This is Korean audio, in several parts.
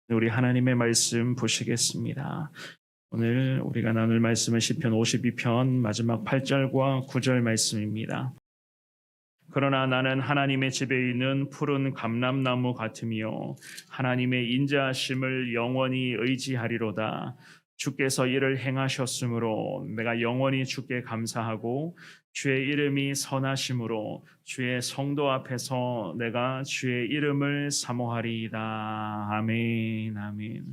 우리 하나님의 말씀 보시겠습니다. 오늘 우리가 나눌 말씀은 시편 52편 마지막 8절과 9절 말씀입니다. 그러나 나는 하나님의 집에 있는 푸른 감람나무 같으며 하나님의 인자하심을 영원히 의지하리로다. 주께서 이를 행하셨으므로 내가 영원히 주께 감사하고 주의 이름이 선하심으로 주의 성도 앞에서 내가 주의 이름을 사모하리이다. 아멘. 아멘.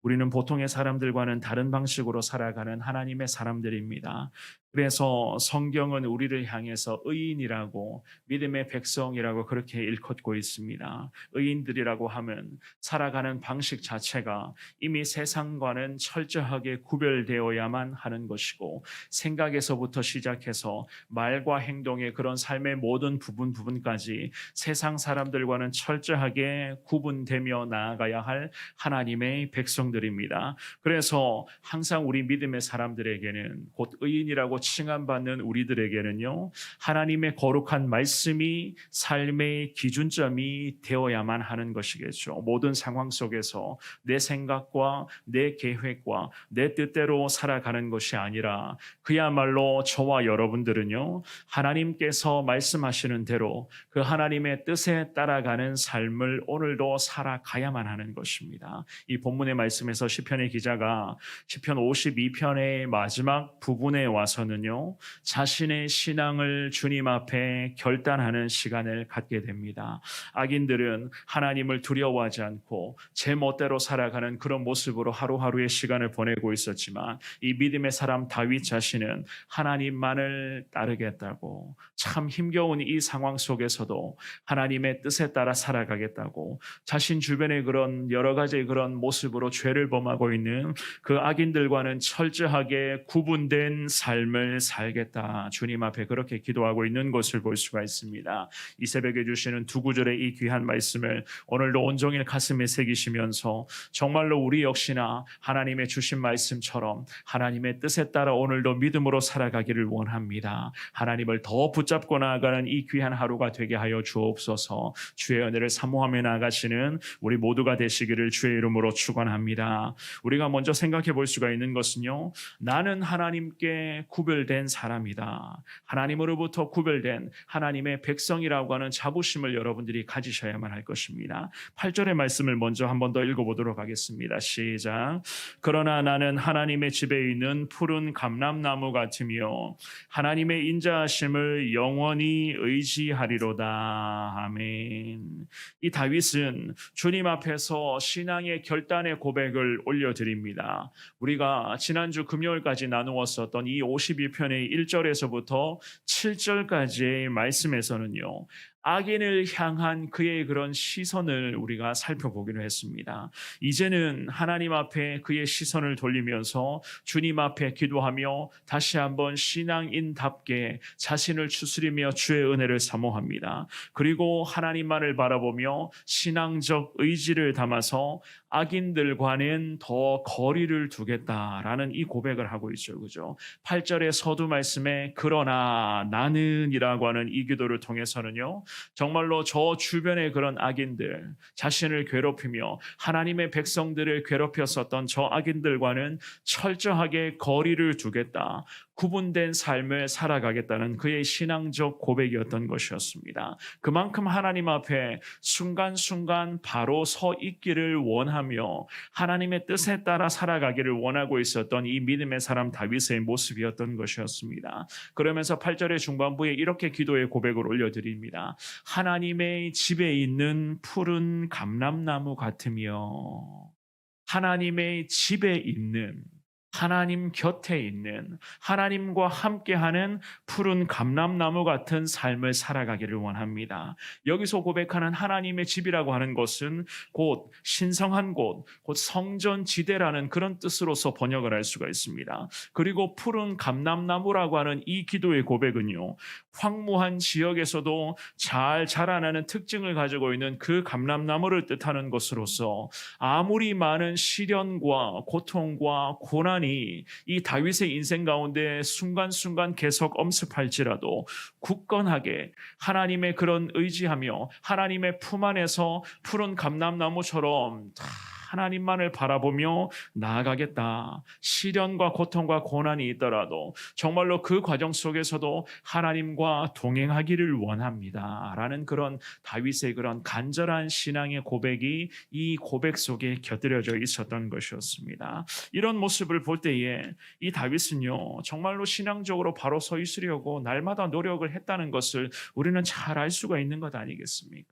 우리는 보통의 사람들과는 다른 방식으로 살아가는 하나님의 사람들입니다. 그래서 성경은 우리를 향해서 의인이라고, 믿음의 백성이라고 그렇게 일컫고 있습니다. 의인들이라고 하면 살아가는 방식 자체가 이미 세상과는 철저하게 구별되어야만 하는 것이고, 생각에서부터 시작해서 말과 행동의 그런 삶의 모든 부분까지 세상 사람들과는 철저하게 구분되며 나아가야 할 하나님의 백성들입니다. 그래서 항상 우리 믿음의 사람들에게는, 곧 의인이라고 칭함받는 우리들에게는요, 하나님의 거룩한 말씀이 삶의 기준점이 되어야만 하는 것이겠죠. 모든 상황 속에서 내 생각과 내 계획과 내 뜻대로 살아가는 것이 아니라 그야말로 저와 여러분들은요, 하나님께서 말씀하시는 대로 그 하나님의 뜻에 따라가는 삶을 오늘도 살아가야만 하는 것입니다. 이 본문의 말씀에서 시편의 기자가 시편 52편의 마지막 부분에 와서는요, 자신의 신앙을 주님 앞에 결단하는 시간을 갖게 됩니다. 악인들은 하나님을 두려워하지 않고 제 멋대로 살아가는 그런 모습으로 하루하루의 시간을 보내고 있었지만, 이 믿음의 사람 다윗 자신은 하나님만을 따르겠다고, 참 힘겨운 이 상황 속에서도 하나님의 뜻에 따라 살아가겠다고, 자신 주변의 그런 여러 가지 그런 모습으로 죄를 범하고 있는 그 악인들과는 철저하게 구분된 삶을 살겠다, 주님 앞에 그렇게 기도하고 있는 것을 볼 수가 있습니다. 이 새벽에 주시는 두 구절의 이 귀한 말씀을 오늘도 온종일 가슴에 새기시면서 정말로 우리 역시나 하나님의 주신 말씀처럼 하나님의 뜻에 따라 오늘도 믿음으로 살아가기를 원합니다. 하나님을 더 붙잡고 나아가는 이 귀한 하루가 되게 하여 주옵소서. 주의 은혜를 사모하며 나아가시는 우리 모두가 되시기를 주의 이름으로 축원합니다. 우리가 먼저 생각해 볼 수가 있는 것은요, 나는 하나님께 구별된 사람이다. 하나님으로부터 구별된 하나님의 백성이라고 하는 자부심을 여러분들이 가지셔야만 할 것입니다. 8절의 말씀을 먼저 한 번 더 읽어보도록 하겠습니다. 시작. 그러나 나는 하나님의 집에 있는 푸른 감람나무 같으며 하나님의 인자하심을 영원히 의지하리로다. 아멘. 이 다윗은 주님 앞에서 신앙의 결단의 고백을 올려드립니다. 우리가 지난주 금요일까지 나누었었던 이 52편의 1절에서부터 7절까지의 말씀에서는요, 악인을 향한 그의 그런 시선을 우리가 살펴보기로 했습니다. 이제는 하나님 앞에 그의 시선을 돌리면서 주님 앞에 기도하며 다시 한번 신앙인답게 자신을 추스리며 주의 은혜를 사모합니다. 그리고 하나님만을 바라보며 신앙적 의지를 담아서 악인들과는 더 거리를 두겠다라는 이 고백을 하고 있죠. 그죠? 8절의 서두 말씀에 그러나 나는이라고 하는 이 기도를 통해서는요, 정말로 저 주변의 그런 악인들, 자신을 괴롭히며 하나님의 백성들을 괴롭혔었던 저 악인들과는 철저하게 거리를 두겠다, 구분된 삶을 살아가겠다는 그의 신앙적 고백이었던 것이었습니다. 그만큼 하나님 앞에 순간순간 바로 서 있기를 원하며 하나님의 뜻에 따라 살아가기를 원하고 있었던 이 믿음의 사람 다윗의 모습이었던 것이었습니다. 그러면서 8절의 중반부에 이렇게 기도의 고백을 올려드립니다. 하나님의 집에 있는 푸른 감람나무 같으며, 하나님의 집에 있는, 하나님 곁에 있는, 하나님과 함께하는 푸른 감람나무 같은 삶을 살아가기를 원합니다. 여기서 고백하는 하나님의 집이라고 하는 것은 곧 신성한 곳, 곧 성전지대라는 그런 뜻으로서 번역을 할 수가 있습니다. 그리고 푸른 감람나무라고 하는 이 기도의 고백은요, 황무한 지역에서도 잘 자라나는 특징을 가지고 있는 그 감람나무를 뜻하는 것으로서 아무리 많은 시련과 고통과 고난이 이 다윗의 인생 가운데 순간순간 계속 엄습할지라도 굳건하게 하나님의 그런 의지하며 하나님의 품 안에서 푸른 감람나무처럼 하나님만을 바라보며 나아가겠다. 시련과 고통과 고난이 있더라도 정말로 그 과정 속에서도 하나님과 동행하기를 원합니다. 라는 그런 다윗의 그런 간절한 신앙의 고백이 이 고백 속에 곁들여져 있었던 것이었습니다. 이런 모습을 볼 때에 이 다윗은요, 정말로 신앙적으로 바로 서 있으려고 날마다 노력을 했다는 것을 우리는 잘 알 수가 있는 것 아니겠습니까?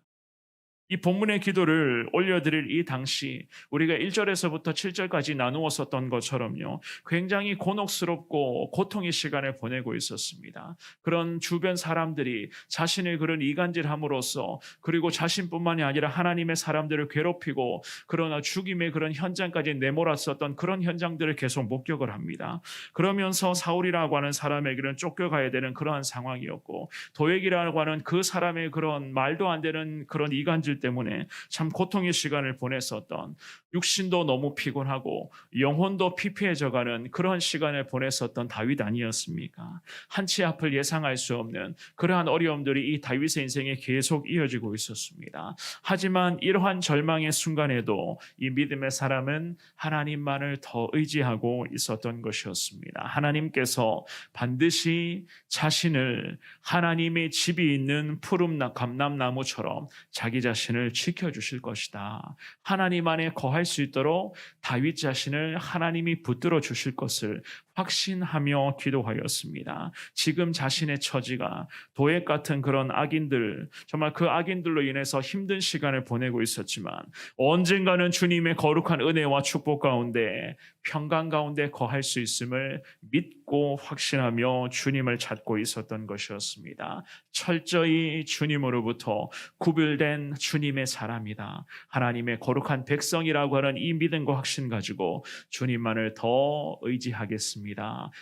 이 본문의 기도를 올려드릴 이 당시 우리가 1절에서부터 7절까지 나누었었던 것처럼요, 굉장히 곤혹스럽고 고통의 시간을 보내고 있었습니다. 그런 주변 사람들이 자신의 그런 이간질함으로써, 그리고 자신뿐만이 아니라 하나님의 사람들을 괴롭히고 그러나 죽임의 그런 현장까지 내몰았었던 그런 현장들을 계속 목격을 합니다. 그러면서 사울이라고 하는 사람에게는 쫓겨가야 되는 그러한 상황이었고, 도액이라고 하는 그 사람의 그런 말도 안 되는 그런 이간질 때문에 참 고통의 시간을 보냈었던, 육신도 너무 피곤하고 영혼도 피폐해져가는 그런 시간을 보냈었던 다윗 아니었습니까? 한치 앞을 예상할 수 없는 그러한 어려움들이 이 다윗의 인생에 계속 이어지고 있었습니다. 하지만 이러한 절망의 순간에도 이 믿음의 사람은 하나님만을 더 의지하고 있었던 것이었습니다. 하나님께서 반드시 자신을 하나님의 집이 있는 푸른 감람나무처럼 자기 자신을 지켜주실 것이다. 하나님 안에 거할 수 있도록 다윗 자신을 하나님이 붙들어 주실 것을 확신하며 기도하였습니다. 지금 자신의 처지가 도액 같은 그런 악인들, 정말 그 악인들로 인해서 힘든 시간을 보내고 있었지만 언젠가는 주님의 거룩한 은혜와 축복 가운데 평강 가운데 거할 수 있음을 믿고 확신하며 주님을 찾고 있었던 것이었습니다. 철저히 주님으로부터 구별된 주님의 사람이다. 하나님의 거룩한 백성이라고 하는 이 믿음과 확신 가지고 주님만을 더 의지하겠습니다.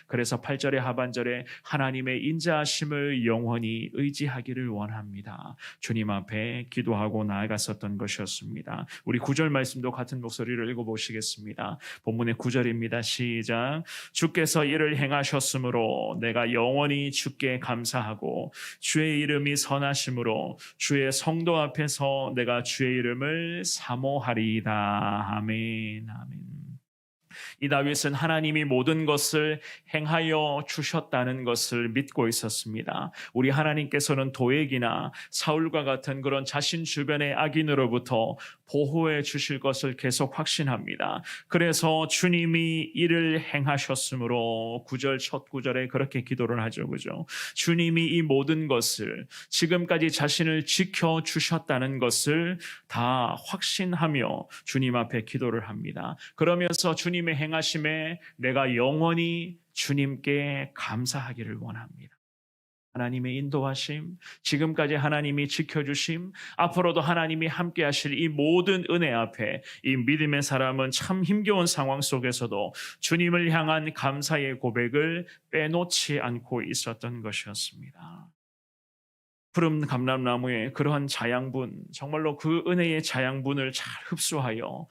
그래서 8절의 하반절에 하나님의 인자하심을 영원히 의지하기를 원합니다. 주님 앞에 기도하고 나아갔었던 것이었습니다. 우리 9절 말씀도 같은 목소리를 읽어보시겠습니다. 본문의 9절입니다. 시작. 주께서 이를 행하셨으므로 내가 영원히 주께 감사하고 주의 이름이 선하심으로 주의 성도 앞에서 내가 주의 이름을 사모하리이다. 아멘. 아멘. 이 다윗은 하나님이 모든 것을 행하여 주셨다는 것을 믿고 있었습니다. 우리 하나님께서는 도액이나 사울과 같은 그런 자신 주변의 악인으로부터 보호해 주실 것을 계속 확신합니다. 그래서 주님이 이를 행하셨으므로 9절 첫 구절에 그렇게 기도를 하죠. 그죠? 주님이 이 모든 것을 지금까지 자신을 지켜 주셨다는 것을 다 확신하며 주님 앞에 기도를 합니다. 그러면서 주님의 행하심에 내가 영원히 주님께 감사하기를 원합니다. 하나님의 인도하심, 지금까지 하나님이 지켜주심, 앞으로도 하나님이 함께 하실 이 모든 은혜 앞에 이 믿음의 사람은 참 힘겨운 상황 속에서도 주님을 향한 감사의 고백을 빼놓지 않고 있었던 것이었습니다. 푸른 감람나무의 그러한 자양분, 정말로 그 은혜의 자양분을 잘 흡수하여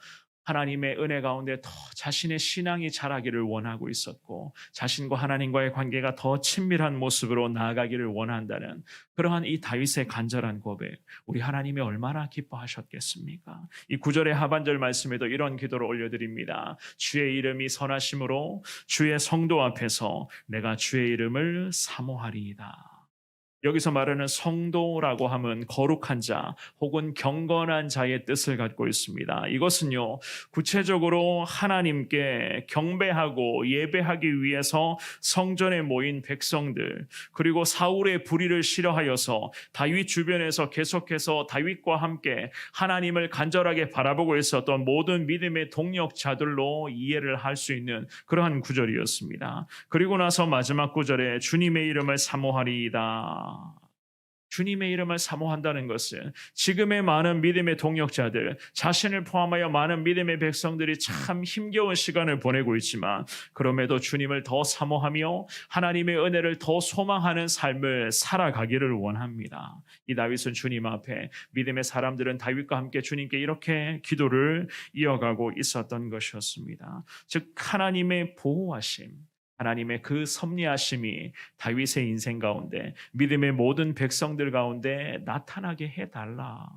하나님의 은혜 가운데 더 자신의 신앙이 자라기를 원하고 있었고, 자신과 하나님과의 관계가 더 친밀한 모습으로 나아가기를 원한다는 그러한 이 다윗의 간절한 고백, 우리 하나님이 얼마나 기뻐하셨겠습니까? 이 9절의 하반절 말씀에도 이런 기도를 올려드립니다. 주의 이름이 선하심으로 주의 성도 앞에서 내가 주의 이름을 사모하리이다. 여기서 말하는 성도라고 하면 거룩한 자 혹은 경건한 자의 뜻을 갖고 있습니다. 이것은요, 구체적으로 하나님께 경배하고 예배하기 위해서 성전에 모인 백성들, 그리고 사울의 불의를 싫어하여서 다윗 주변에서 계속해서 다윗과 함께 하나님을 간절하게 바라보고 있었던 모든 믿음의 동력자들로 이해를 할 수 있는 그러한 구절이었습니다. 그리고 나서 마지막 구절에 주님의 이름을 사모하리이다. 주님의 이름을 사모한다는 것은 지금의 많은 믿음의 동역자들, 자신을 포함하여 많은 믿음의 백성들이 참 힘겨운 시간을 보내고 있지만 그럼에도 주님을 더 사모하며 하나님의 은혜를 더 소망하는 삶을 살아가기를 원합니다. 이 다윗은 주님 앞에, 믿음의 사람들은 다윗과 함께 주님께 이렇게 기도를 이어가고 있었던 것이었습니다. 즉 하나님의 보호하심, 하나님의 그 섭리하심이 다윗의 인생 가운데, 믿음의 모든 백성들 가운데 나타나게 해달라.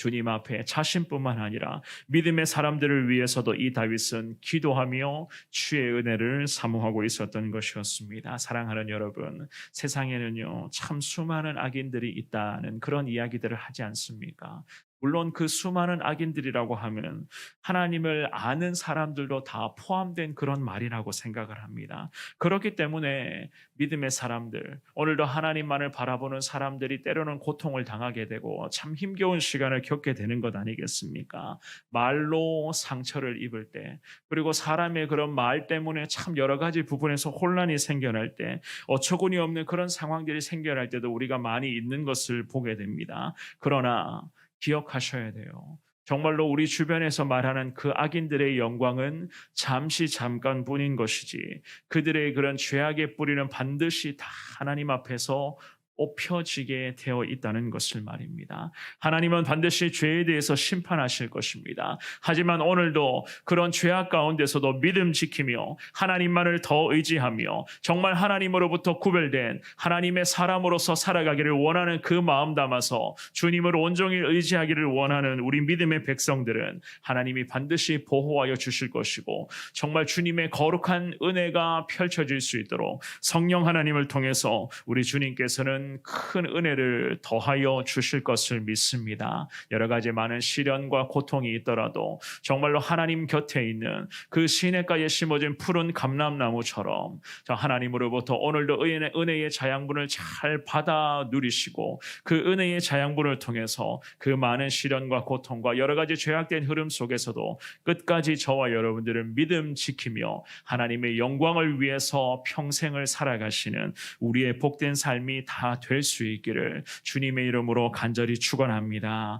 주님 앞에 자신뿐만 아니라 믿음의 사람들을 위해서도 이 다윗은 기도하며 주의 은혜를 사모하고 있었던 것이었습니다. 사랑하는 여러분, 세상에는요 참 수많은 악인들이 있다는 그런 이야기들을 하지 않습니까? 물론 그 수많은 악인들이라고 하면 하나님을 아는 사람들도 다 포함된 그런 말이라고 생각을 합니다. 그렇기 때문에 믿음의 사람들, 오늘도 하나님만을 바라보는 사람들이 때로는 고통을 당하게 되고 참 힘겨운 시간을 겪게 되는 것 아니겠습니까? 말로 상처를 입을 때, 그리고 사람의 그런 말 때문에 참 여러 가지 부분에서 혼란이 생겨날 때, 어처구니 없는 그런 상황들이 생겨날 때도 우리가 많이 있는 것을 보게 됩니다. 그러나 기억하셔야 돼요. 정말로 우리 주변에서 말하는 그 악인들의 영광은 잠시 잠깐뿐인 것이지, 그들의 그런 죄악의 뿌리는 반드시 다 하나님 앞에서 엎혀지게 되어 있다는 것을 말입니다. 하나님은 반드시 죄에 대해서 심판하실 것입니다. 하지만 오늘도 그런 죄악 가운데서도 믿음 지키며 하나님만을 더 의지하며 정말 하나님으로부터 구별된 하나님의 사람으로서 살아가기를 원하는 그 마음 담아서 주님을 온종일 의지하기를 원하는 우리 믿음의 백성들은 하나님이 반드시 보호하여 주실 것이고, 정말 주님의 거룩한 은혜가 펼쳐질 수 있도록 성령 하나님을 통해서 우리 주님께서는 큰 은혜를 더하여 주실 것을 믿습니다. 여러 가지 많은 시련과 고통이 있더라도 정말로 하나님 곁에 있는 그 시냇가에 심어진 푸른 감람나무처럼 하나님으로부터 오늘도 은혜의 자양분을 잘 받아 누리시고, 그 은혜의 자양분을 통해서 그 많은 시련과 고통과 여러 가지 죄악된 흐름 속에서도 끝까지 저와 여러분들은 믿음 지키며 하나님의 영광을 위해서 평생을 살아가시는 우리의 복된 삶이 다 될 수 있기를 주님의 이름으로 간절히 축원합니다.